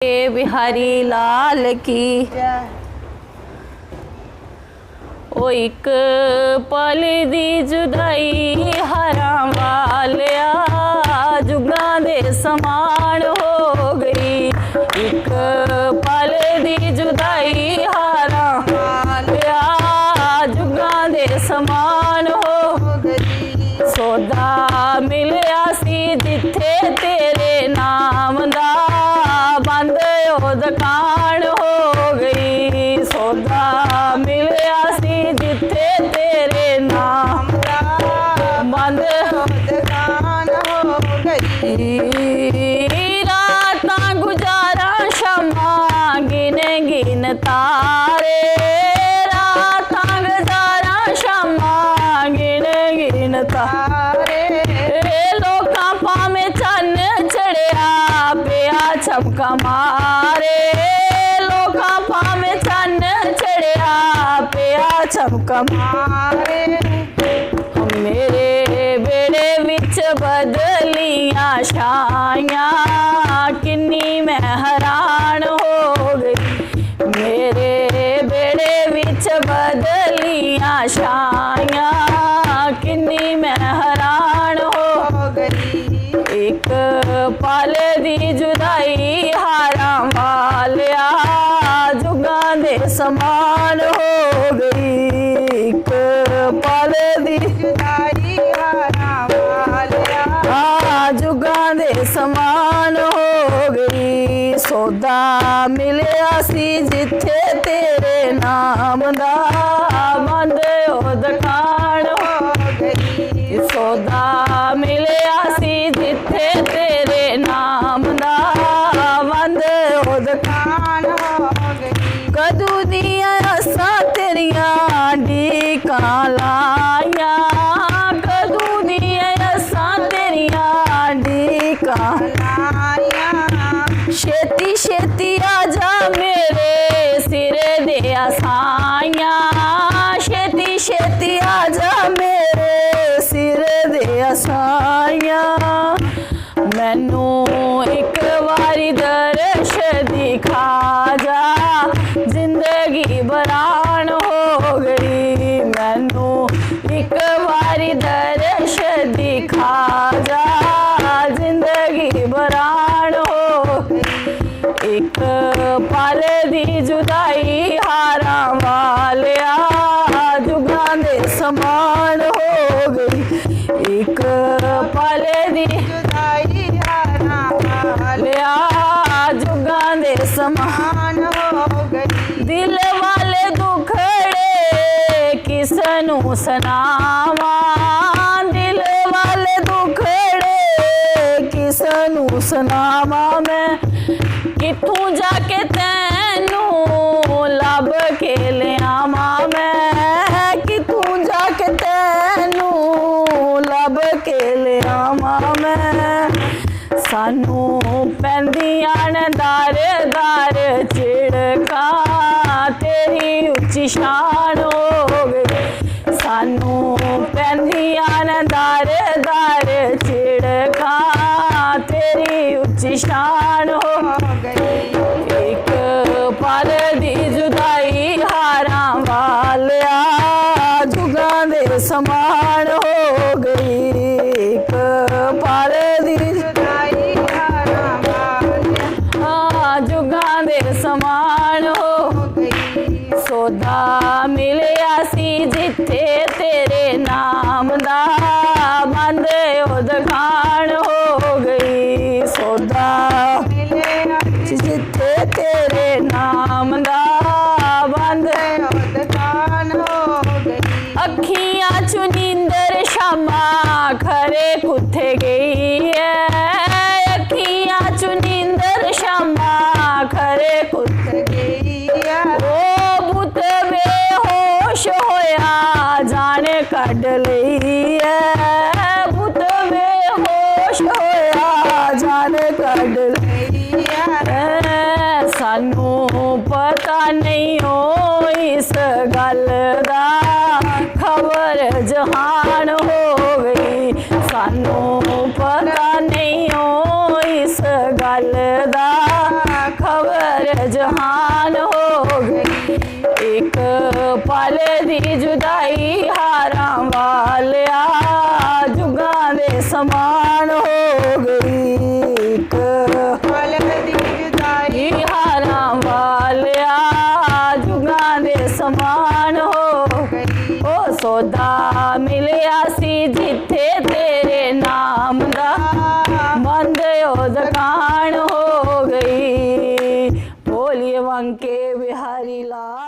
बिहारी लाल की। ओ एक पल दी जुदाई हरां वालिया जुगां दे समान हो गई। एक पल दी जुदाई हरां वालिया जुगां दे समान हो गई। सौदा मिलिया सी जिथे तेरे नाम दा बंद ओ दुकान हो गई। सौदा मिलिया सी जिथे तेरे नाम दा बंद ओ दुकान हो गई। रातां गुजारा शमा गिन गिन तारे, रातां गुजारा शमा गिन गिन तारे। लोकां भावें चन्न चढ़िया पिया चमका मारे, लोकां भावें चन्न चढ़िया पिया चमका मारे। मेरे बेड़े विच बदलियां छाइयां किन्नी मैं हैरान हो गई। मेरे बेड़े विच बदलियां छाइयां किन्नी मैं हैरान हो गई। एक पल दी जुदाई हारां वालिया जुगां दे समान हो गई। एक पल दी जुदाई हारां वालिया जुगां दे समान हो गई। सौदा मिलिया सी जिथे तेरे नाम दा बंद ओ दुकान हो गई। सौदा मिलिया सी जिथे तेरे नाम दा बंद ओ दुकान हो गई। कदू दियां असां तेरियां ढीकां लाइयां, कदू दियां असां तेरियां ढीकां लाइयां। छेती छेती आजा मेरे सिर दे असाइयां, छेती छेती आजा मेरे सिर दे असाइयां। मैनू एक बारी दर्श दिखा जा जिंदगी बरान हो गई। मैनू एक बारी दर्श दिखा जा जिंदगी बरान हो गई। एक पल दी जुदाई हारां वालिया जुगां दे समान हो गई। एक पल दी जुदाई हारां वालिया जुगां दे समान हो गई। दिल वाले दुखड़े किसनू सनावा, दिल वाले दुखड़े किसनू सनावा। मैं किथों जाके तैनू लब के लियावा, मैं किथों जाके तैनू लब के लियावा। मैं सानू पैंदियां ने दर दर चिड़का तेरी उच्ची शान हो गई। सानू पैंदियां ने दर दर चिड़का तेरी उच्ची शान हो गई। एक पल दी जुदाई हारां वालिया जुगां दे समान हो गई। एक पल दी जुदाई हारां वालिया जुगां दे समान हो गई। सौदा मिलिया सी जिथे तेरे नाम दा बंद ओ दुकान हो गई। सौदा मिलिया जिथे तेरे नाम दा बंद ओ दुकान हो गई। अखियां चु नींदर शामा खरे कुत्थे गई है, अखियां चु नींदर शामा खरे कुत्थे गई है। ओ बुत बेहोश होया जाने कढ लई है, बुत बेहोश होया जाने कढ लई है। सानू पता नहीं हो इस गल दा खबर जहान हो गई। सानू पता नहीं हो इस गल दा सारे जहान हो गई। एक पल दी जुदाई हारां वालिया जुगां दे समान हो गई। एक पल दी जुदाई हारां वालिया जुगां दे समान हो गई। ओ सौदा मिलिया सी जिथे तेरे नाम दा बंद ओ दुकान हो गई। बोलिए वंके बिहारी लाल।